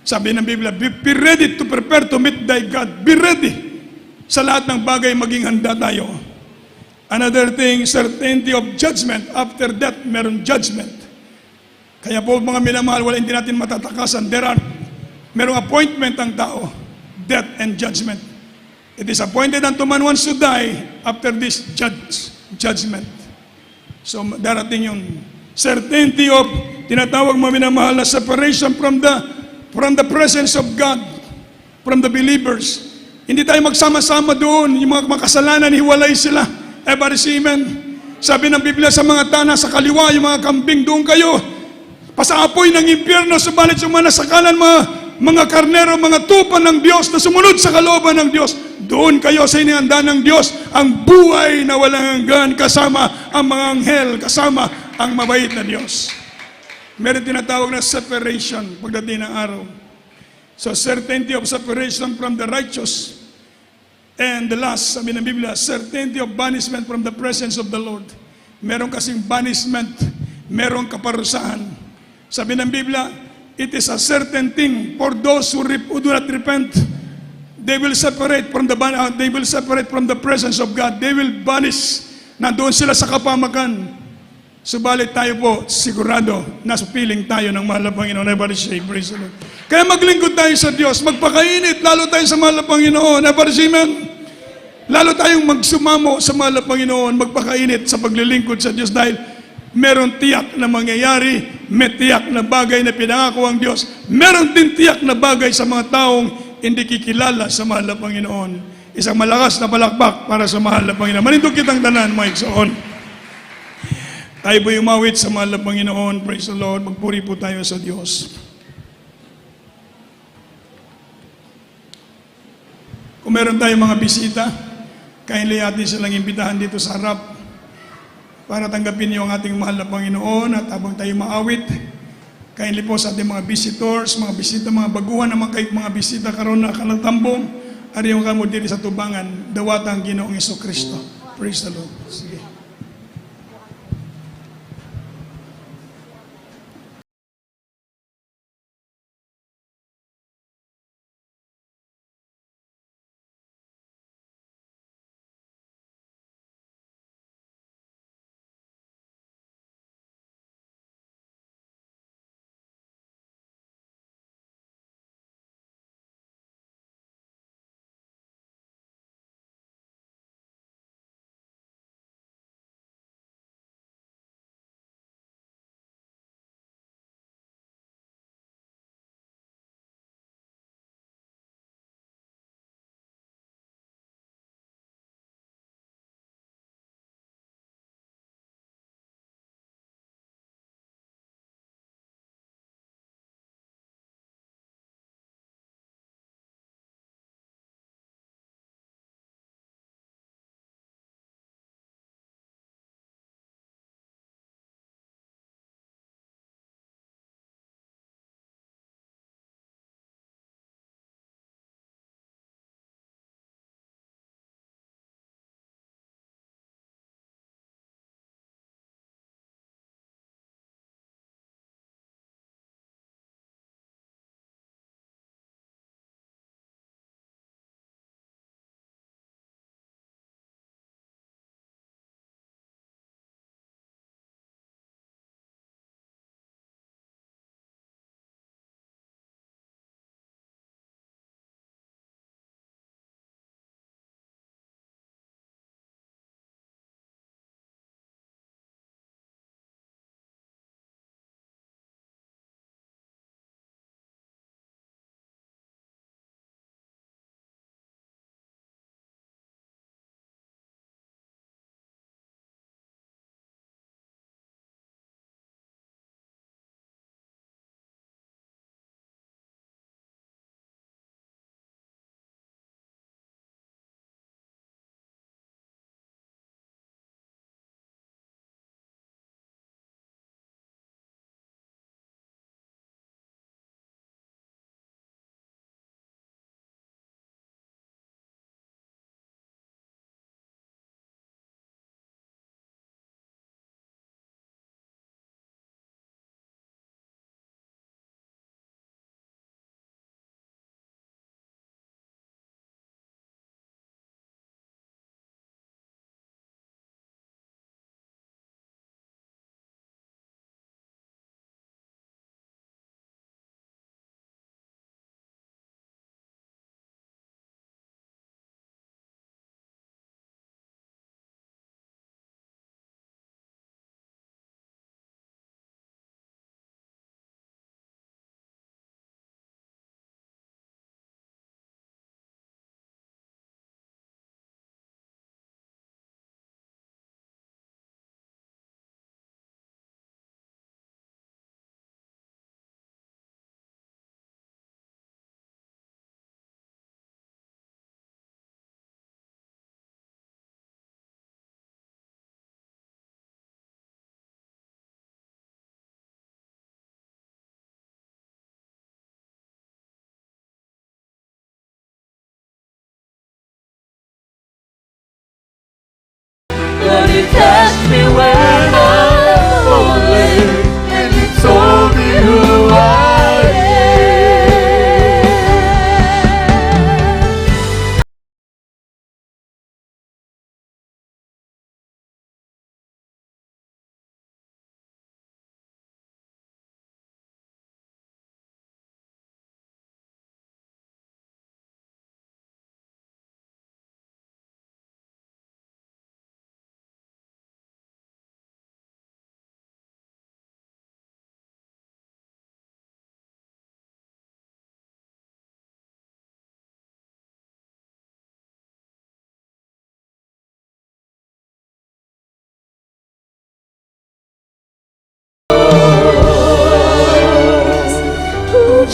Sabi ng Biblia, be ready to prepare to meet thy God. Be ready. Sa lahat ng bagay, maging handa tayo. Another thing, certainty of judgment. After death, meron judgment. Kaya po mga minamahal, wala hindi natin matatakasan. Merong appointment ang tao. Death and judgment. It is appointed unto man once to die after this judgment. So darating yung certainty of tinatawag mga minamahal na separation from the presence of God, from the believers. Hindi tayo magsama-sama doon. Yung mga makasalanan, hiwalay sila. Everybody say amen. Sabi ng Biblia, sa mga tana, sa kaliwa, yung mga kambing, doon kayo. Pasaapoy ng impyerno, subalit yung mga nasa kanan, mga karnero, mga tupa ng Diyos na sumunod sa kalooban ng Diyos. Doon kayo sa inihanda ng Diyos, ang buhay na walang hanggan, kasama ang mga anghel, kasama ang mabait na Diyos. Meron tinatawag na separation pagdating ng araw. So, certainty of separation from the righteous. And the last, sabi ng Biblia, certainty of banishment from the presence of the Lord. Meron kasing banishment, meron kaparusahan. Sabi ng Biblia, it is a certain thing for those who do not repent. They will separate from the presence of God. They will banish. Nandoon sila sa kapamakan. Subalit tayo po, sigurado, nasa piling tayo ng mahal na Panginoon. Everybody say, praise the Lord. Kaya maglingkod tayo sa Diyos, magpakainit, lalo tayo sa mahal na Panginoon. Everybody say, amen. Lalo tayong magsumamo sa mahal na Panginoon, magpakainit sa paglilingkod sa Diyos dahil meron tiyak na mangyayari, may tiyak na bagay na pinangako ang Diyos, meron din tiyak na bagay sa mga taong hindi kikilala sa mahal na Panginoon. Isang malakas na palakpak para sa mahal na Panginoon. Manindog kitang tanan, mga igsoon. Tayo po umawit sa mahal na Panginoon. Praise the Lord. Magpuri po tayo sa Diyos. Kung meron tayong mga bisita, kindly natin silang imbitahan dito sa harap para tanggapin niyo ang ating mahal na Panginoon at habang tayo maawit, kindly po sa ating mga visitors, mga bisita, mga baguhan naman kayo mga bisita karon na kalatambong, ariyo ka mo dito sa tubangan, dawatang Ginoong Jesucristo. Praise the Lord. Sige.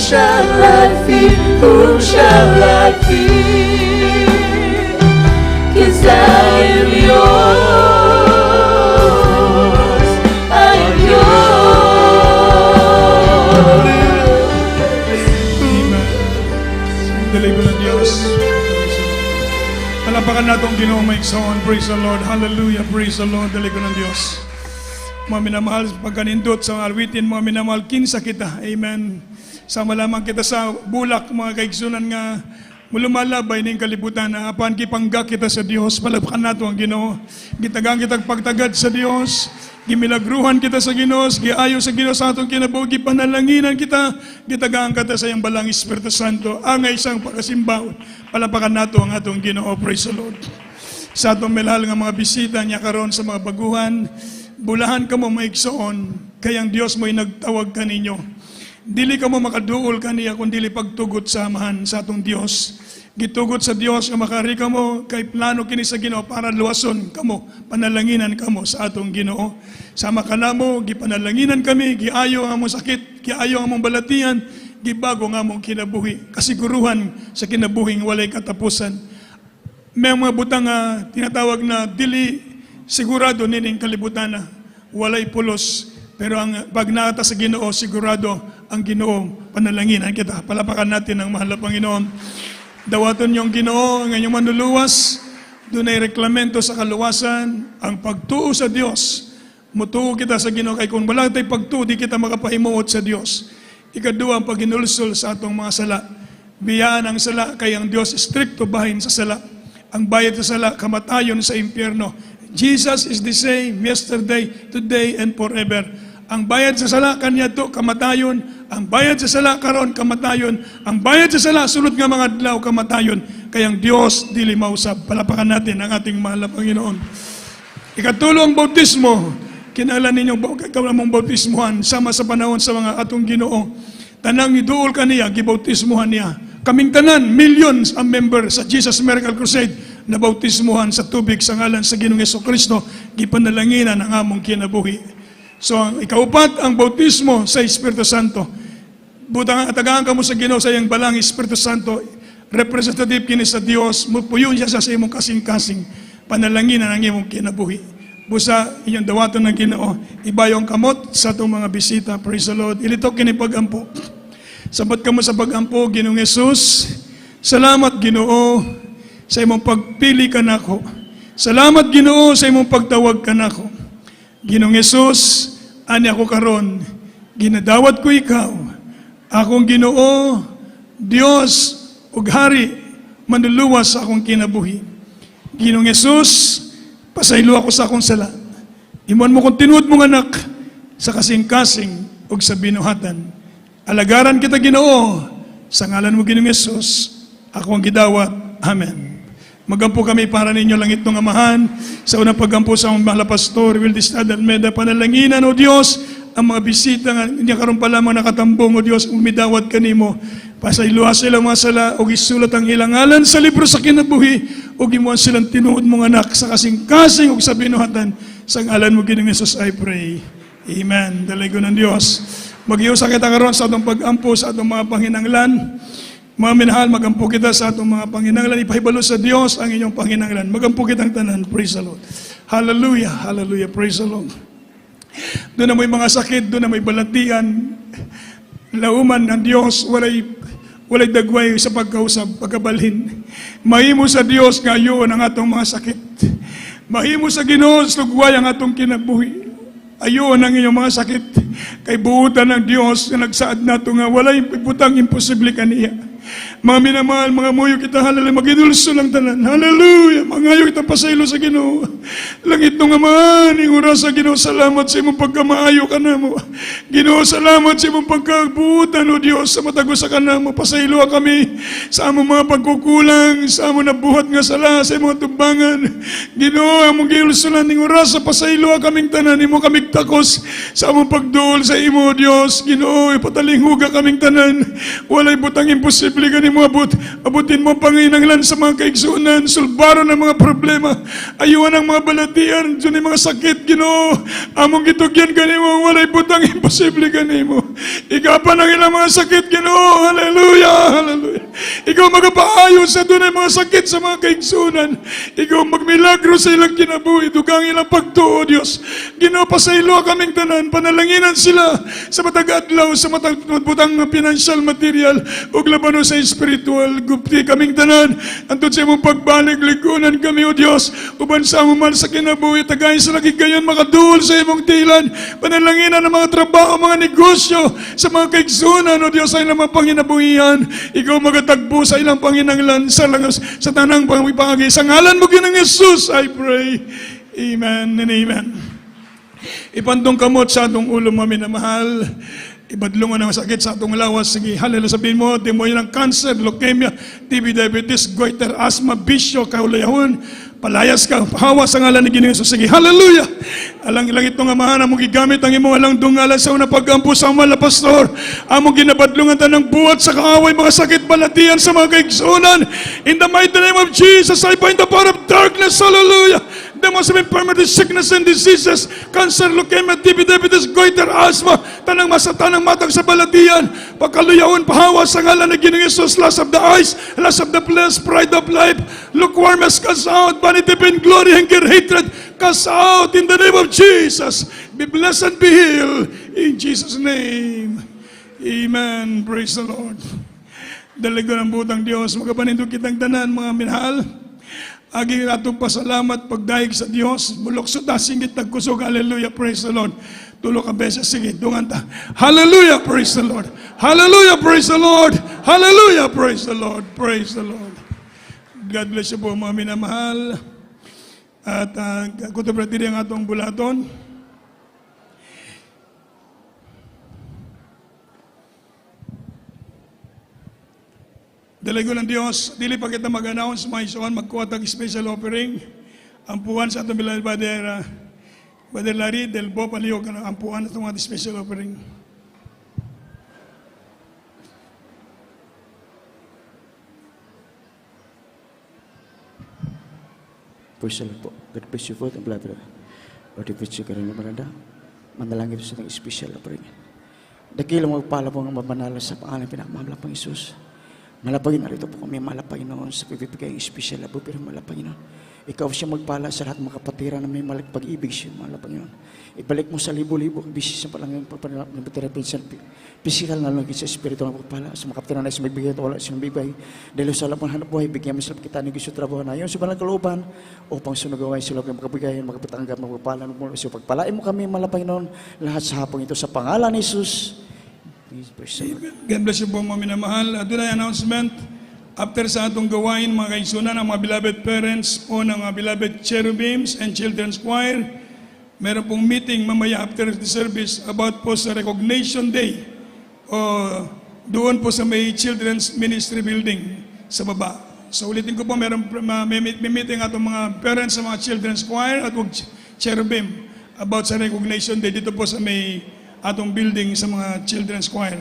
shall I fear? Whom shall I fear? 'Cause I am yours, I am yours. Amen. Dali ko ng Diyos. Palapakan natin ang Ginoong maigsoon. Praise the Lord. Hallelujah. Praise the Lord. Dali ko ng Diyos. Mga minamahal, pagkanindot sa awitin, mga minamahal, kinsa kita. Amen. Sama lamang kita sa bulak, mga kaigsunan nga mulumalabay ning kalibutan na apan kipangga kita sa Dios. Palapakan nato ang Ginoo. Gitagang kitag pagtagad sa Dios. Gimilagruhan kita sa Ginoo, giayo sa Ginoo sa atong kinabuhi, gipanalangin kita, gitagaan kita sa iyang balang Espiritu Santo, ang isang pagkasimbaw. Palapakan nato ang atong Ginoo. Praise the Lord. Sa atong milhal nga mga bisita niya karon sa mga baguhan, bulahan ka mo maigsoon, kayang Dios mo'y nagtawag ka ninyo. Dili ka mo makaduol kaniya kung dili pagtugot sa amahan sa atong Dios. Gitugot sa Dios nga makari ka mo kay plano kini sa Ginoo para luwason kamo, panalanginan kamo sa atong Ginoo. Sama ka namo, gipanalanginan kami, giayo ang among sakit, giayo ang among balatian, gibago nga among kinabuhi, kasiguruhan sa kinabuhing walay katapusan. May mga butang nga tinatawag na dili sigurado nining kalibutan na walay pulos. Pero ang pag nakata sa Ginoo, sigurado ang Ginoo panalanginan kita. Palapakan natin ang mahal na Panginoon. Dawaton yung Ginoo ang inyong manluluwas. Doon ay reklamento sa kaluwasan. Ang pagtuo sa Dios. Mutuo kita sa Ginoo. Kaya kung wala tayo pagtuo, di kita makapahimuot sa Dios. Ikadua ang paghinulsol sa atong mga sala. Biyaan ang sala, kaya ang Dios stricto bahin sa sala. Ang bayad sa sala, kamatayon sa impyerno. Jesus is the same yesterday, today, and forever. Ang bayad sa sala kanya to kamatayon, ang bayad sa sala karon kamatayon, ang bayad sa sala sulod nga mga adlaw kamatayon. Kayang Dios dili mausab. Palapakan natin ang ating mahal na Panginoon. Ikatulo ang bautismo. Kinahanglan ninyo mong bautismuhan sama sa panahon sa mga atong Ginoo. Tanang iduol kaniya, gibautismuhan niya. Kaming tanan, millions ang member sa Jesus Miracle Crusade na bautismuhan sa tubig sa ngalan sa Ginoong Jesucristo, gipanalanginan ang among kinabuhi. So, ang ikaupat, ang bautismo sa Espiritu Santo. Butang atagaan ka mo sa Ginoo sa iyang balang Espiritu Santo, representative kini sa Dios, mupuyon siya sa imong kasing-kasing, panalanginan ang imong kinabuhi. Busa, inyong dawaton ng Ginoo, ibayong kamot sa itong mga bisita. Praise the Lord. Ilitok kini pag-ampo. Sabat ka mo sa pag-ampo, Ginoong Jesus. Salamat, Ginoo, sa imong pagpili ka nako. Salamat, Ginoo, sa imong pagtawag ka nako. Ginoong Jesus, ani ako karon, ginadawat ko ikaw, akong Ginoo, Dios, ug Hari, manluluwas sa akong kinabuhi. Ginoong Jesus, pasaylo ako sa akong sala. Imuan mo kong tinuod mong anak sa kasing-kasing ug sa binuhatan. Alagaran kita, Ginoo, sa ngalan mo, Ginoong Jesus, ako ang gidawat. Amen. Magampo kami para ninyo langit ng amahan. Sa unang paggampo sa among mahal na pastor, Wildes Almeida, panalanginan, O Diyos, ang mga bisita nga niya karon pa lamang nakatambong, O Diyos, umidawat kanimo. Pasayloa sila mga sala, o isulat ang ilang ngalan sa libro sa kinabuhi, o gimuan silang tinuod mong anak sa kasing-kasing o sa binuhatan. Sa ngalan mo, Ginoong Jesus, I pray. Amen. Dalago ng Diyos. Mag-iusa kita karon sa atong pag-ampo sa atong mga panginanglan. Mga minahal, magampo kita sa atong mga panginanglan. Ipahibalo sa Dios ang inyong panginanglan. Magampo kitang tanan. Praise the Lord. Hallelujah. Hallelujah. Praise the Lord. Doon na may mga sakit, doon na may balatian. Lauman ng Diyos, walay dagway sa pagkausap, pagkabalhin. Mahimo sa Diyos ngayon ang atong mga sakit. Mahimo sa Ginoo, lugway ang atong kinabuhi. Ayon ang inyong mga sakit. Kay buutan ng Diyos na nagsaad nato nga walay butang imposible kaniya. Mga minamahal, mga muyo kita, hallelujah, maginulso lang tanan. Hallelujah, mangayo kita pasaylo sa Ginoo. Langit nung Ama, ning oras sa Ginoo, salamat sa imong pagkamaayo ka namo. Ginoo, salamat sa imong pagkabuutan, O Dios, sa matagos sa kanamo. Pasaylo kami sa among mga pagkukulang, sa among nabuhat nga sala, sa imong tumbangan. Ginoo, among ginulso lang ning oras sa pasaylo kaming tanan, imo kaming takos sa among pagduol sa imo, O Dios. Ginoo, ipatalinghuga kaming tanan. Walay butang imposible imposible ka ni mo abutin mo panginanglan sa mga kaigsunan, sulbaro ng mga problema, ayuan ang mga balatian, dyan yung mga sakit, Ginoo, among gitugyan ka ni mo, walay butang imposible ka ni mo. Ikapan ang ilang mga sakit, Ginoo, hallelujah, hallelujah. Ikaw magpaayo sa doon mga sakit sa mga kaigsunan. Ikaw magmilagro sa ilang kinabuhi, dugang ilang pagtuo, Diyos. Ginoo, pasaylo kaming tanan, panalanginan sila sa matag-adlaw, sa matag-butang financial material, ug labano sa spiritual, gupti kaming tanan, antod sa imong pagbalik, likunan kami, O Diyos, uban sa man sa kinabuhi, tagay sa lagi gayon, makaduol sa imong tilan, panalanginan ng mga trabaho, mga negosyo, sa mga kaigsunan, O Diyos, ay naman panginabuhian, ikaw magatagbo sa ilang panginanglan, sa tanang pangipangagi, sa ngalan mo ginang Jesus, I pray, Amen and Amen. Ipandong kamot sa atong ulo mo, minamahal. Ibadlungan ang sakit sa atong lawas. Sige, hallelujah. Sabihin mo, timoy ng cancer, leukemia, TB, diabetes, goiter, asthma, bisyo, kaulayahon. Palayas ka, pahawa sa ngalan ni Ginoong Hesus. Sige, hallelujah. Alang ilang itong amahan, among gigamit ang imong alang dungalan sa una pagkampo sa mga pastor. Among ginabadlungan tanang buhat sa kaaway, mga sakit balatian sa mga kaigsunan. In the mighty name of Jesus, I bind the power of darkness. Hallelujah. Demons of infirmity, sickness and diseases, cancer, leukemia, TB, diabetes, goiter, asthma, tanang masatanang matang sa balatian, pagkaluyahon, pahawa sa ngalan ni Ginoong Hesus, lust of the eyes, lust of the flesh, pride of life, lukewarmness, cast out, vanity, vain glory, anger, hatred, cast out in the name of Jesus. Be blessed and be healed in Jesus' name. Amen. Praise the Lord. Dalago ng butang Diyos, magapanindog kitang tanan, mga minahal. Agi atong pasalamat pagdaig sa Dios, bulok sa singit tagkusog, hallelujah, praise the Lord. Tulo ka beses, sige, dungan ta. Hallelujah, praise the Lord. Hallelujah, praise the Lord. Hallelujah, praise the Lord. Praise the Lord. God bless you po, mga minamahal. At kutubratiri ang atong bulaton. Dalago ng Diyos, dili pa kita mag-announce, mga isuan, magkuha tag special offering. Ang puwan sa atong bilal Brother Larry, Del Bo, palihog, ang puwan na itong special offering. Praise the Lord po. God bless you po, brother. Lord, bless you ka rin naman na. Manalangin sa itong special offering. Dakilang magpala po ang mabanala sa pangalan pinakamahal pang Isus. Malapagin na rito po kami, malapagin noon sa pipipigay ng special labo, pero malapagin noon. Ikaw siya magpala sa lahat mga kapatiran na may pag-ibig siya, malapagin noon. Ibalik mo sa libo-libo, bisis sa palang yung pagpanalap ng pagterapinsan, physical na lang sa espiritu ng pagpala, sa mga kapatiran na isang magbigay at wala silang bibay. Dahil sa lapang hanap buhay, bigyan mo sila kita ng gusto trabaho na yun sa banal kalooban, upang sunugawin sila ng magkabigayan, magkapatanggap, magpapala, so pagpalain mo kami, malapagin noon, lahat sa hapong ito sa pangalan ni Jesus. God bless you po, mga minamahal. At doon ay announcement, after sa atong gawain, mga kaigsunan, ang mga beloved parents o ng mga beloved cherubims and children's choir, meron pong meeting mamaya after the service about po sa Recognition Day o doon po sa may Children's Ministry Building sa baba. So ulitin ko po, meron may meeting atong mga parents sa mga children's choir at cherubim about sa Recognition Day dito po sa may atong building sa mga children's choir.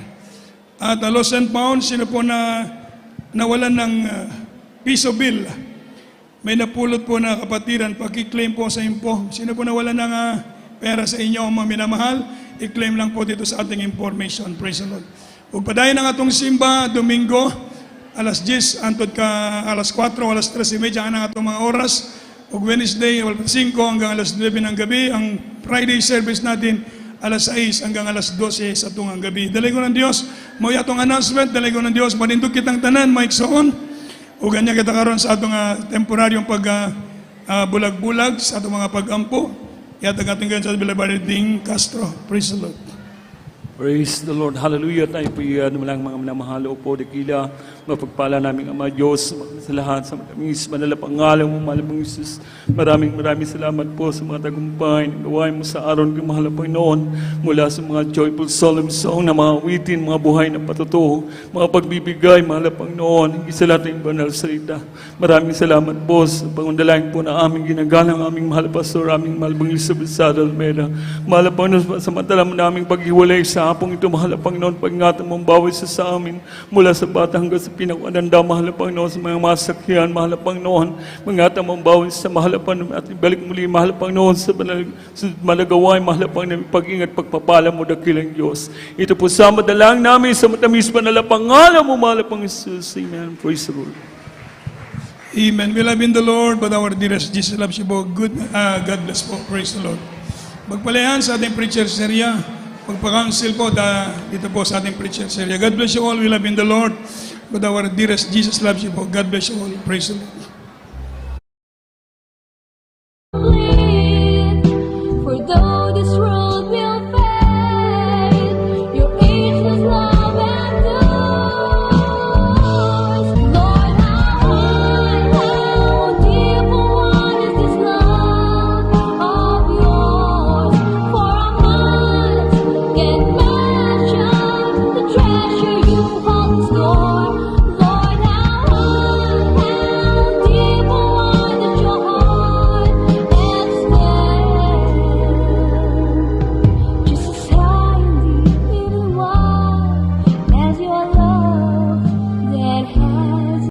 At lost and found, sino po na nawalan ng piso bill, may napulot po na kapatiran, pag-claim po sa info. Sino po nawalan ng pera sa inyo, mga minamahal, i-claim lang po dito sa ating information. Praise the Lord. Ug padayon ang atong simba, Domingo, alas 10, antod ka alas 4, alas 3:30, ang atong mga oras. Ug Wednesday, alas 5 hanggang alas 9 ng gabi. Ang Friday service natin, alas 6 hanggang alas 12 sa tungang gabi. Dalago ng Diyos, mo atong announcement, dalago ng Diyos, manindog kitang tanan, maiksoon, o ganyan kita karon sa atong temporaryong bulag-bulag, sa atong mga pag-ampo, yatag ating ganyan sa Bilabari Ding Castro. Praise the Lord. Praise the Lord. Hallelujah. Tayo po yan lang mga minamahal po dakila. Mapagpala namin Ama Diyos sa lahat sa matamis manalapangalan mo, mahal mong Isus. Maraming salamat po sa mga tagumpay na gawain mo sa araw ng mahal na Panginoon mula sa mga joyful solemn song na mga awitin, mga buhay na patutuo, mga pagbibigay, mahal na Panginoon, isa lahat ng banal salita. Maraming salamat po sa pangundalaing po na aming ginagalang aming mahal pastor, aming mahal bang Elizabeth Sada Almeida. Mahal na Panginoon, samantala mo naming paghiwalay sa hapong ito, mahal na Panginoon, pag-ingatan mong bawat isa sa amin mula sa bata hanggang sa pinakunanda, mahal na Panginoon, sa mga masakyan, mahal na Panginoon, mga tamang bawal sa mahal na Panginoon, at balik muli, mahal na Panginoon, sa malagawain, mahal na Panginoon, pag-ingat, pagpapala mo, dakilang Diyos. Ito po sa madalang namin, sa matamis pa na pangalan mo, mahal na Panginoon Jesus. Amen. Praise the Lord. Amen. We love in the Lord, but our dearest Jesus loves you po. God bless po. Praise the Lord. Magpalayan sa ating preacher serya. Magpa-counsel po dito po sa ating preacher serya. God bless you all. We love in the Lord, but our dearest Jesus loves you po. God bless you all. Praise the Lord.